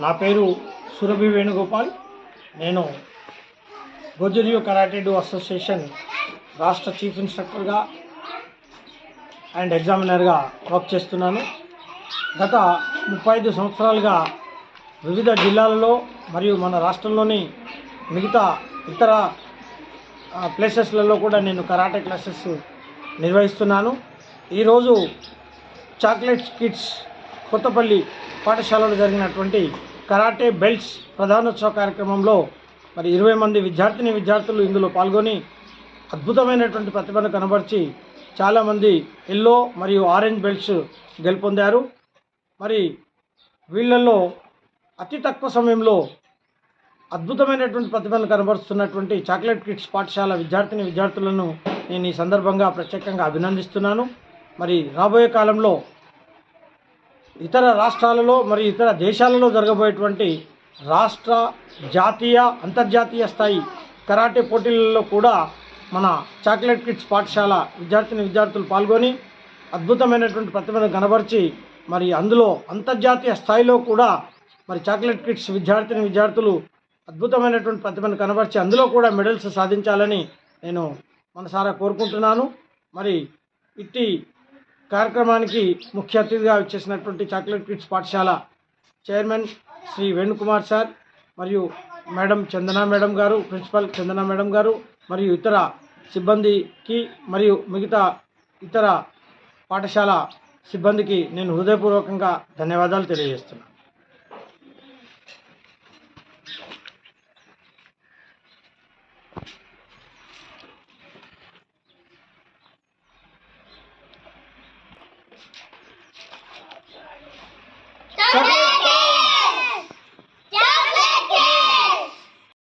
నా పేరు సురభి వేణుగోపాల్. నేను గోజరియో కరాటే డూ అసోసియేషన్ రాష్ట్ర చీఫ్ ఇన్స్ట్రక్టర్గా అండ్ ఎగ్జామినర్గా వర్క్ చేస్తున్నాను. గత 35 సంవత్సరాలుగా వివిధ జిల్లాలలో మరియు మన రాష్ట్రంలోని మిగతా ఇతర ప్లేసెస్లలో కూడా నేను కరాటే క్లాసెస్ నిర్వహిస్తున్నాను. ఈరోజు చాక్లెట్ కిడ్స్ కొత్తపల్లి పాఠశాలలో జరిగినటువంటి కరాటే బెల్ట్స్ ప్రధానోత్సవ కార్యక్రమంలో 20 మంది విద్యార్థులు ఇందులో పాల్గొని అద్భుతమైనటువంటి ప్రతిభను కనబర్చి చాలామంది ఎల్లో మరియు ఆరెంజ్ బెల్ట్స్ గెలుపొందారు. మరి వీళ్ళల్లో అతి తక్కువ సమయంలో అద్భుతమైనటువంటి ప్రతిభను కనబరుస్తున్నటువంటి చాక్లెట్ కిడ్స్ పాఠశాల విద్యార్థులను నేను ఈ సందర్భంగా ప్రత్యేకంగా అభినందిస్తున్నాను. మరి రాబోయే కాలంలో ఇతర రాష్ట్రాలలో మరియు ఇతర దేశాలలో జరగబోయేటువంటి రాష్ట్ర, జాతీయ, అంతర్జాతీయ స్థాయి కరాటే పోటీలలో కూడా మన చాక్లెట్ కిడ్స్ పాఠశాల విద్యార్థులు పాల్గొని అద్భుతమైనటువంటి ప్రతిభను కనబర్చి మరి అందులో అంతర్జాతీయ స్థాయిలో కూడా మరి చాక్లెట్ కిడ్స్ విద్యార్థులు అద్భుతమైనటువంటి ప్రతిభను కనబర్చి అందులో కూడా మెడల్స్ సాధించాలని నేను మనసారా కోరుకుంటున్నాను. మరి ఇట్టి కార్యక్రమానికి ముఖ్య అతిథిగా వచ్చేసినటువంటి చాక్లెట్ కిడ్స్ పాఠశాల చైర్మన్ శ్రీ వేణుకుమార్ సార్ మరియు మేడం చందనా మేడం గారు, ప్రిన్సిపల్ చందనా మేడం గారు మరియు ఇతర సిబ్బందికి మరియు మిగతా ఇతర పాఠశాల సిబ్బందికి నేను హృదయపూర్వకంగా ధన్యవాదాలు తెలియజేస్తున్నాను.